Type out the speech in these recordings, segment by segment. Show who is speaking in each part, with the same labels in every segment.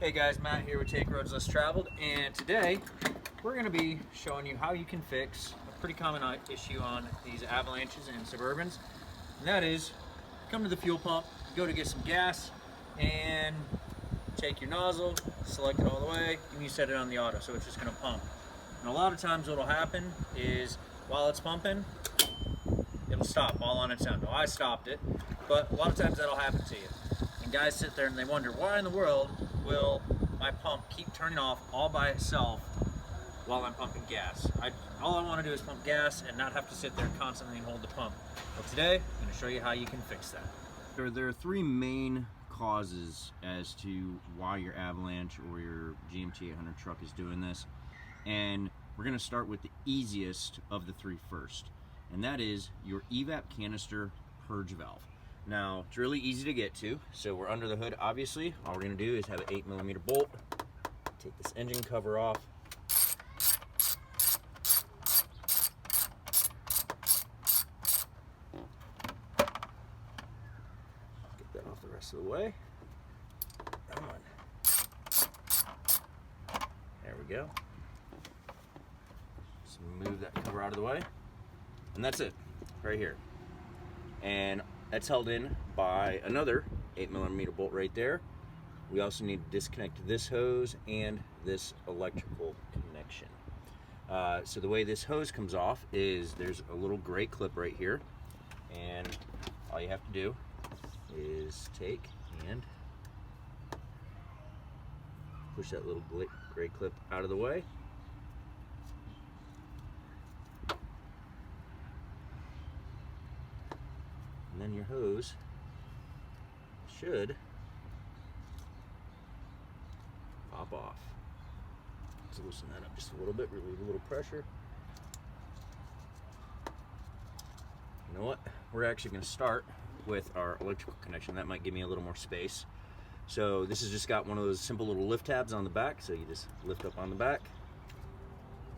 Speaker 1: Hey guys, Matt here with Take Roads Less Traveled, and today we're going to be showing you how you can fix a pretty common issue on these avalanches and Suburbans, and that is come to the fuel pump, go to get some gas, and take your nozzle, select it all the way, and you set it on the auto, so it's just going to pump. And a lot of times what will happen is while it's pumping, it'll stop all on its own. Now I stopped it, but a lot of times that'll happen to you. And guys sit there and they wonder, why in the world will my pump keep turning off all by itself while I'm pumping gas? All I want to do is pump gas and not have to sit there constantly and hold the pump. Well, today I'm going to show you how you can fix that.
Speaker 2: There are three main causes as to why your Avalanche or your GMT800 truck is doing this, and we're going to start with the easiest of the three first, and that is your EVAP Canister purge valve. Now, it's really easy to get to, so we're under the hood, obviously. All we're going to do is have an 8mm bolt, take this engine cover off, get that off the rest of the way. Come on. There we go. Just move that cover out of the way, and that's it, right here. And that's held in by another 8mm bolt right there. We also need to disconnect this hose and this electrical connection. So the way this hose comes off is there's a little gray clip right here, and all you have to do is take and push that little gray clip out of the way. And then your hose should pop off. Let's loosen that up just a little bit, relieve a little pressure. You know what? We're actually going to start with our electrical connection. That might give me a little more space. So this has just got one of those simple little lift tabs on the back. So you just lift up on the back,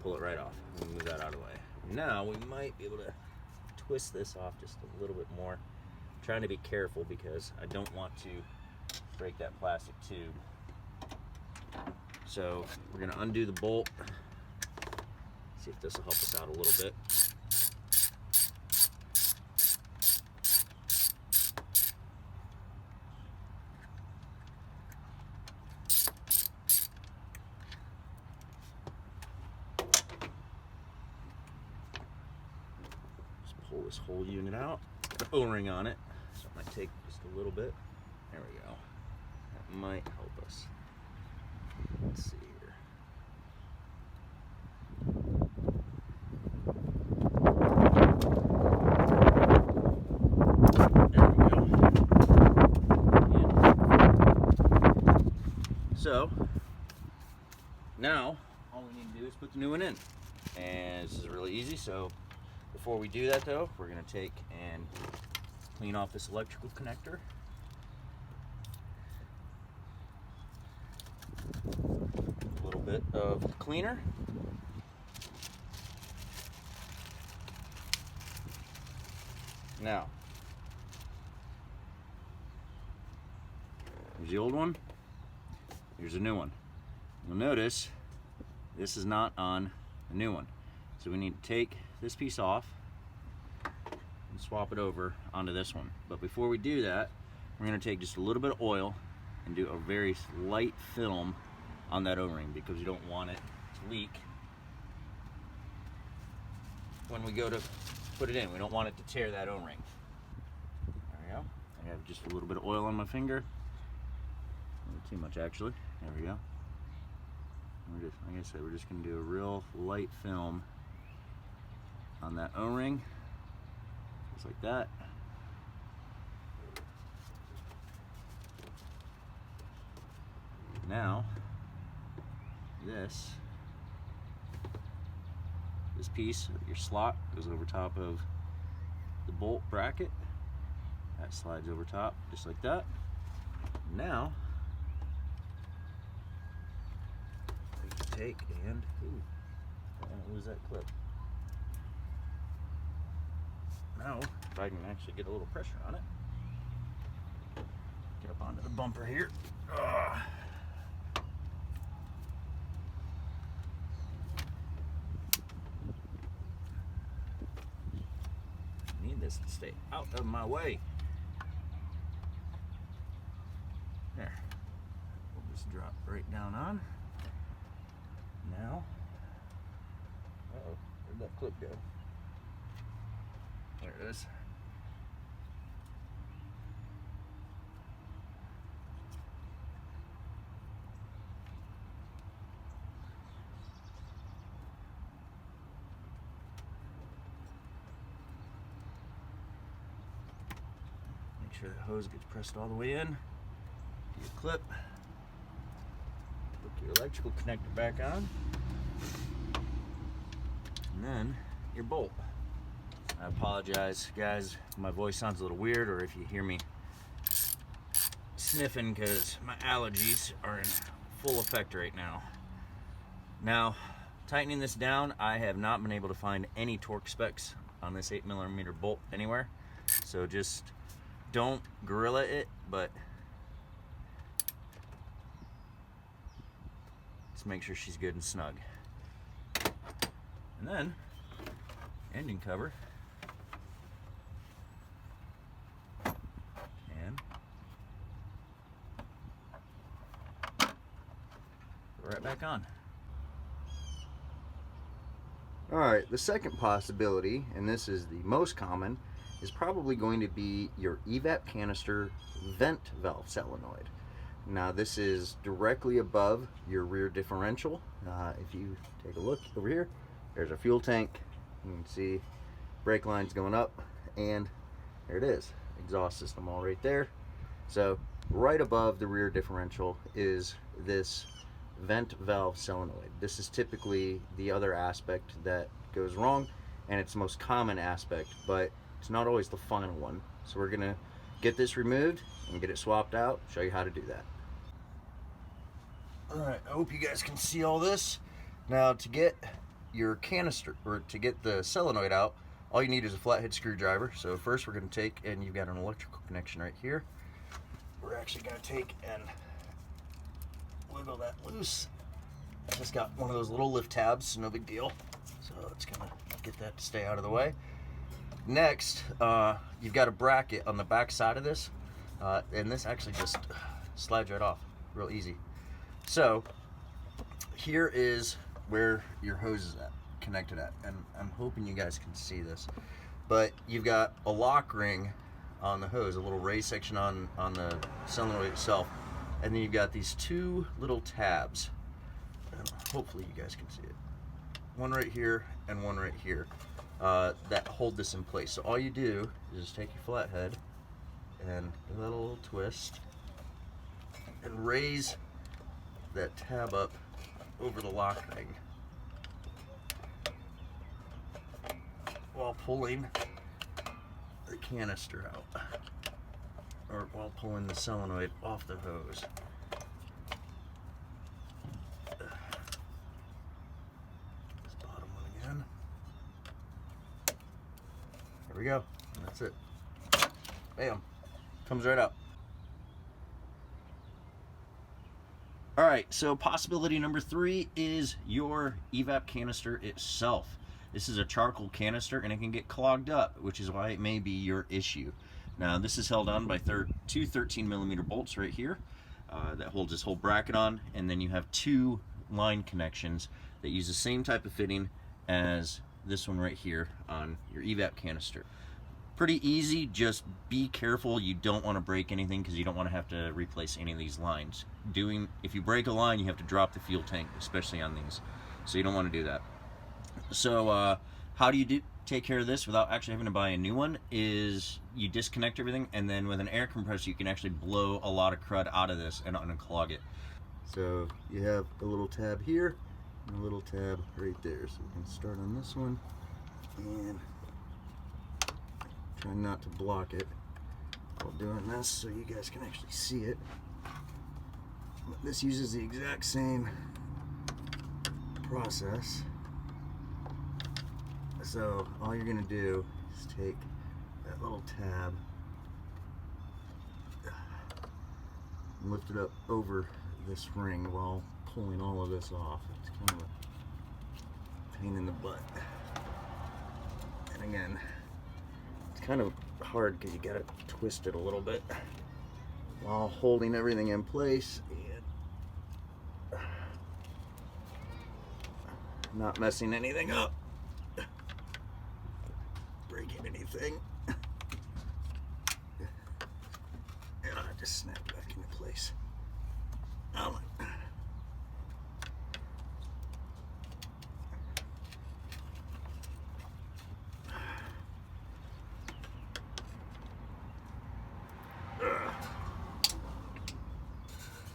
Speaker 2: pull it right off, and move that out of the way. Now we might be able to twist this off just a little bit more. I'm trying to be careful because I don't want to break that plastic tube. So we're going to undo the bolt, see if this will help us out a little bit. Just pull this whole unit out. The O-ring on it, so it might take just a little bit. There we go. That might help us. Let's see here. There we go. So now all we need to do is put the new one in, and this is really easy. So before we do that though, we're going to take and clean off this electrical connector. A little bit of cleaner. Now, here's the old one, here's a new one. You'll notice this is not on the new one. So we need to take this piece off and swap it over onto this one. But before we do that, we're going to take just a little bit of oil and do a very light film on that O-ring because you don't want it to leak when we go to put it in. We don't want it to tear that O-ring. There we go. I have just a little bit of oil on my finger. Not too much actually. There we go. We're just, like I said, we're just going to do a real light film on that O-ring, just like that. Now, this piece, your slot, goes over top of the bolt bracket. That slides over top, just like that. Now, we can take and, I don't lose that clip. Now, if I can actually get a little pressure on it, get up onto the bumper here. this to stay out of my way. There. We'll just drop right down on. Now, uh-oh, where'd that clip go? There it is. Make sure the hose gets pressed all the way in. Your clip. Put your electrical connector back on. And then your bolt. I apologize, guys, if my voice sounds a little weird, or if you hear me sniffing, because my allergies are in full effect right now. Now, tightening this down, I have not been able to find any torque specs on this 8mm bolt anywhere, so just don't gorilla it, but let's make sure she's good and snug. And then ending cover, and right back on.
Speaker 3: All right, the second possibility, and this is the most common, is probably going to be your EVAP canister vent valve solenoid. Now this is directly above your rear differential. If you take a look over here, there's a fuel tank. You can see brake lines going up, and there it is, exhaust system all right there. So right above the rear differential is this vent valve solenoid. This is typically the other aspect that goes wrong, and it's the most common aspect, but it's not always the final one. So we're gonna get this removed and get it swapped out, show you how to do that. All right, I hope you guys can see all this. Now to get your canister, or to get the solenoid out, all you need is a flathead screwdriver. So first we're going to take, and you've got an electrical connection right here, we're actually going to take and wiggle that loose. I just got one of those little lift tabs, no big deal. So it's going to get that to stay out of the way. Next, you've got a bracket on the back side of this, and this actually just slides right off real easy. So here is where your hose is at, connected at, and I'm hoping you guys can see this, but you've got a lock ring on the hose, a little raised section on the solenoid itself, and then you've got these two little tabs, and hopefully you guys can see it, one right here and one right here, that hold this in place. So all you do is just take your flathead and give that a little twist and raise that tab up over the lock ring while pulling the canister out, or while pulling the solenoid off the hose. This bottom one again. There we go. And that's it. Bam. Comes right out. All right, so possibility number 3 is your EVAP canister itself. This is a charcoal canister, and it can get clogged up, which is why it may be your issue. Now, this is held on by two 13mm bolts right here that holds this whole bracket on, and then you have 2 line connections that use the same type of fitting as this one right here on your EVAP canister. Pretty easy, just be careful. You don't want to break anything because you don't want to have to replace any of these lines. If you break a line, you have to drop the fuel tank, especially on these. So you don't want to do that. So how do you take care of this without actually having to buy a new one is you disconnect everything, and then with an air compressor you can actually blow a lot of crud out of this and unclog it. So you have a little tab here and a little tab right there. So we can start on this one and try not to block it while doing this so you guys can actually see it. But this uses the exact same process. So all you're gonna do is take that little tab and lift it up over this ring while pulling all of this off. It's kind of a pain in the butt. And again, kind of hard because you gotta twist it a little bit while holding everything in place and not messing anything up, breaking anything. And I just snap back into place. Oh,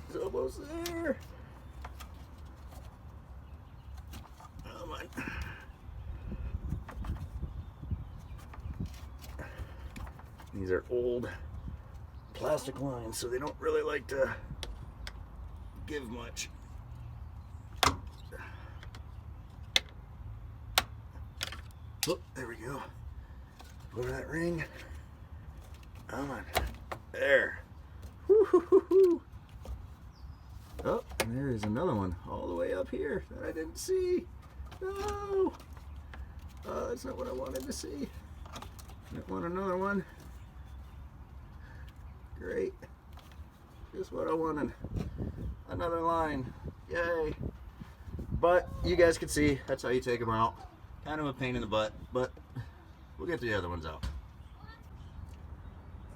Speaker 3: it's almost there. Come on. These are old plastic lines, so they don't really like to give much. Oh, there we go. Over that ring. Come on. There. Woo-hoo-hoo-hoo. Oh, and there is another one all the way up here that I didn't see. No. That's not what I wanted to see. I want another one. Great. Just what I wanted. Another line. Yay. But you guys can see that's how you take them out. Kind of a pain in the butt, but we'll get the other ones out.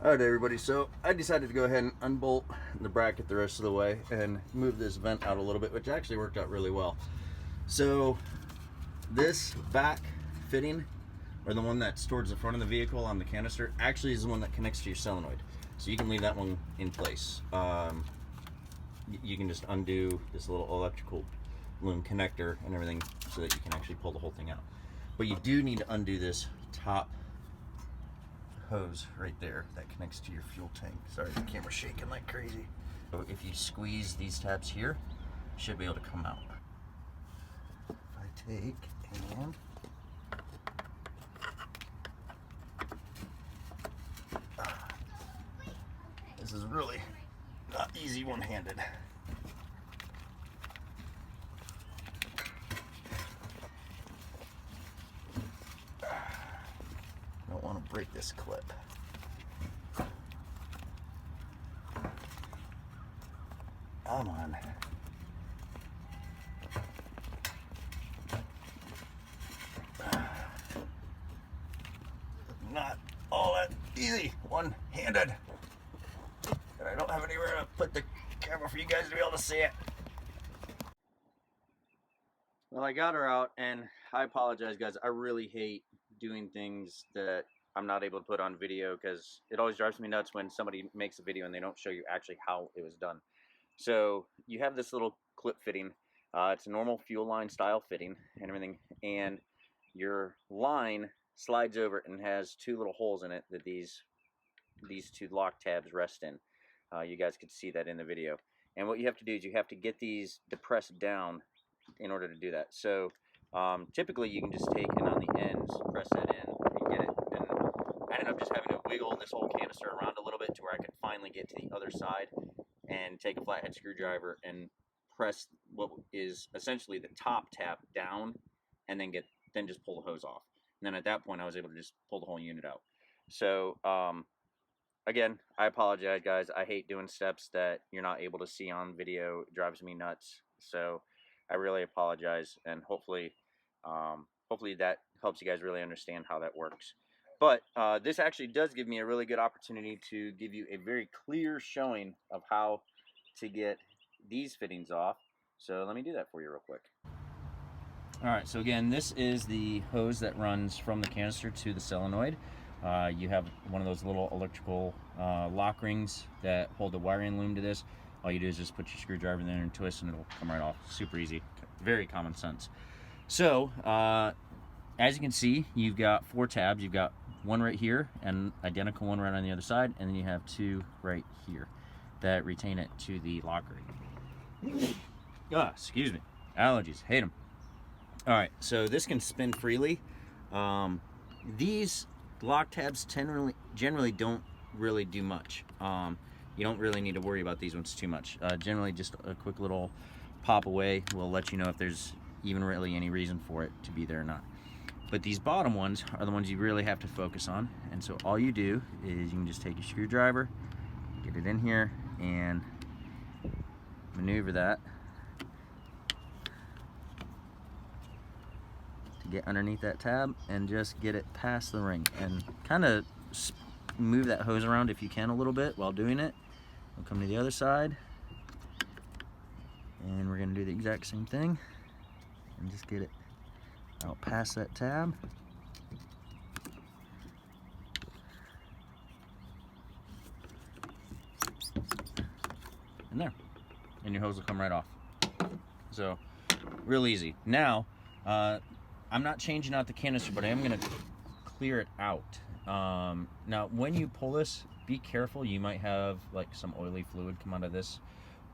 Speaker 3: Alright everybody, so I decided to go ahead and unbolt the bracket the rest of the way and move this vent out a little bit, which actually worked out really well. So this back fitting, or the one that's towards the front of the vehicle on the canister, actually is the one that connects to your solenoid. So you can leave that one in place. You can just undo this little electrical loom connector and everything so that you can actually pull the whole thing out. But you do need to undo this top hose right there that connects to your fuel tank. Sorry, the camera's shaking like crazy. So if you squeeze these tabs here, it should be able to come out. If I take and this is really not easy one-handed. Don't want to break this clip. Come on. Not all that easy one-handed. And I don't have anywhere to put the camera for you guys to be able to see it. Well, I got her out, and I apologize, guys. I really hate doing things that I'm not able to put on video because it always drives me nuts when somebody makes a video and they don't show you actually how it was done. So you have this little clip fitting. It's a normal fuel line style fitting and everything, and your line slides over and has two little holes in it that these two lock tabs rest in. You guys could see that in the video. And what you have to do is you have to get these depressed down in order to do that. So typically you can just take and on the ends press that in and get it. And I ended up just having to wiggle this whole canister around a little bit to where I could finally get to the other side and take a flathead screwdriver and press what is essentially the top tab down, and then just pull the hose off. And then at that point I was able to just pull the whole unit out. So again, I apologize, guys. I hate doing steps that you're not able to see on video. It drives me nuts. So I really apologize, and hopefully that helps you guys really understand how that works. But this actually does give me a really good opportunity to give you a very clear showing of how to get these fittings off. So let me do that for you real quick. Alright, so again, this is the hose that runs from the canister to the solenoid. You have one of those little electrical lock rings that hold the wiring loom to this. All you do is just put your screwdriver in there and twist, and it'll come right off. Super easy, very common sense. So as you can see, you've got 4 tabs. You've got one right here and identical one right on the other side, and then you have 2 right here that retain it to the lock ring. Excuse me, allergies, hate them. All right, so this can spin freely. These lock tabs generally don't really do much. You don't really need to worry about these ones too much. Generally just a quick little pop away will let you know if there's even really any reason for it to be there or not.
Speaker 2: But these bottom ones are the ones you really have to focus on. And so all you do is you can just take a screwdriver, get it in here, and maneuver that to get underneath that tab and just get it past the ring. And kind of move that hose around if you can a little bit while doing it. We'll come to the other side, and we're gonna do the exact same thing and just get it out past that tab. And there, and your hose will come right off. So real easy. Now I'm not changing out the canister, but I am gonna clear it out. Now when you pull this, be careful. You might have like some oily fluid come out of this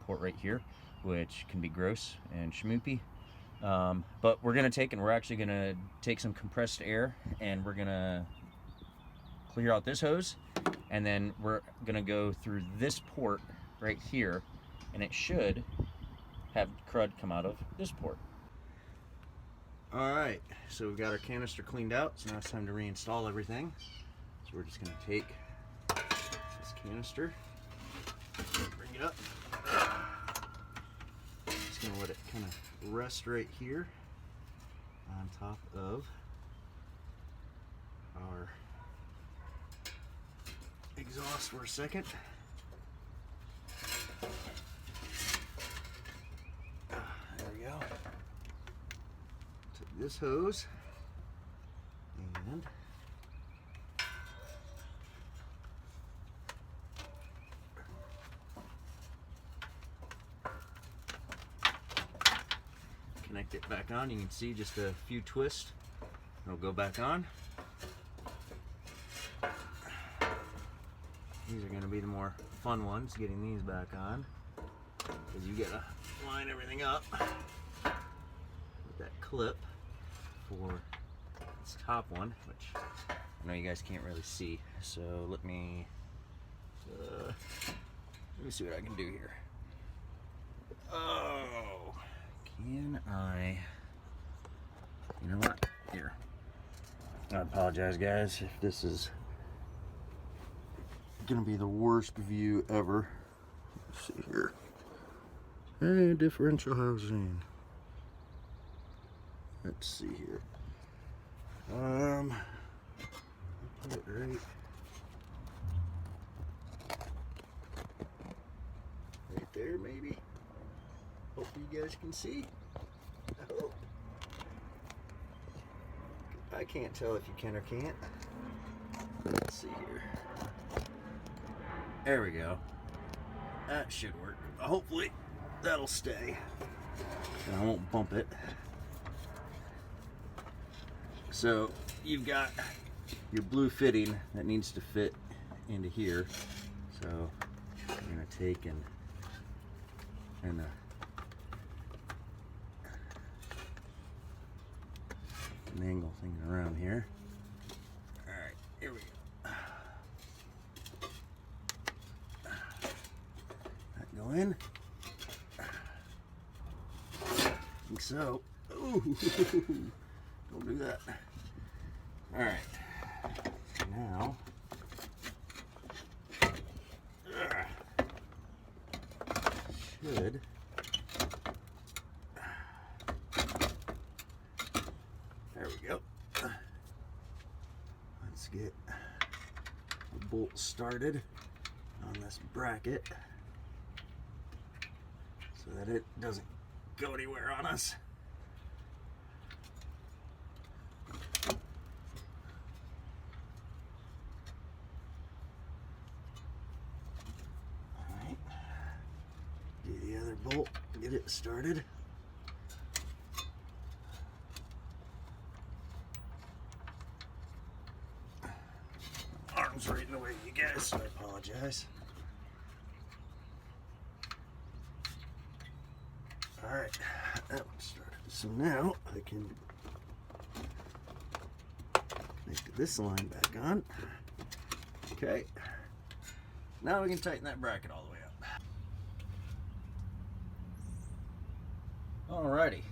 Speaker 2: port right here, which can be gross and schmoopy. But we're actually gonna take some compressed air, and we're gonna clear out this hose, and then we're gonna go through this port right here, and it should have crud come out of this port.
Speaker 3: All right, so we've got our canister cleaned out, so now it's time to reinstall everything. So we're just gonna take this canister, bring it up. Just gonna let it kind of rest right here on top of our exhaust for a second. There we go. Take this hose and connect it back on. You can see just a few twists. It'll go back on. These are going to be the more fun ones, getting these back on, because you got to line everything up with that clip for this top one, which I know you guys can't really see. So let me see what I can do here. Oh, can I? You know what? Here. I apologize, guys, if this is gonna be the worst view ever. Let's see here. Hey, differential housing. Let's see here. Put it right there, maybe. Hope you guys can see. I hope. I can't tell if you can or can't. Let's see here. There we go. That should work. Hopefully that'll stay, and I won't bump it. So you've got your blue fitting that needs to fit into here. So I'm gonna take and angle things around here. All right, here we go. That go in. Like so. Ooh, don't do that. All right. Now, should there we go. Let's get the bolt started on this bracket so that it doesn't go anywhere on us. Alright, do the other bolt, get it started. Arms right in the way, you guys, so I apologize. Alright, that one started. So now I can connect this line back on. Okay. Now we can tighten that bracket all the way up. Alrighty.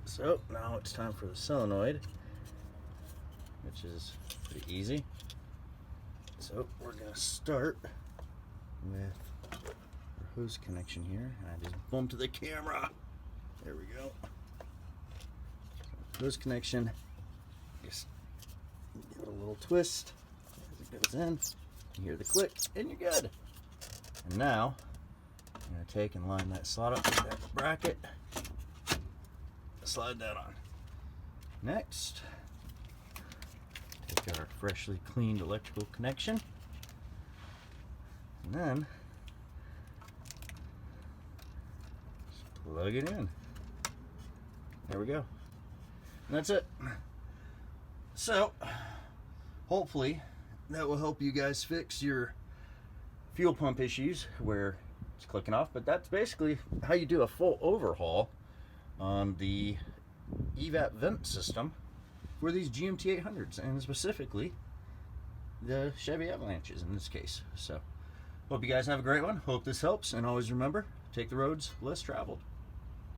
Speaker 3: So now it's time for the solenoid. which is pretty easy. So we're gonna start with our hose connection here. I just bumped the camera. There we go. Hose connection. Just give it a little twist as it goes in. You hear the click, and you're good. And now I'm gonna take and line that slot up with that bracket. Slide that on. Next, take our freshly cleaned electrical connection, and then just plug it in. There we go. And that's it. So, hopefully, that will help you guys fix your fuel pump issues where it's clicking off. But that's basically how you do a full overhaul on the EVAP vent system for these GMT800s, and specifically the Chevy Avalanches in this case. So, hope you guys have a great one. Hope this helps, and always remember, take the roads less traveled.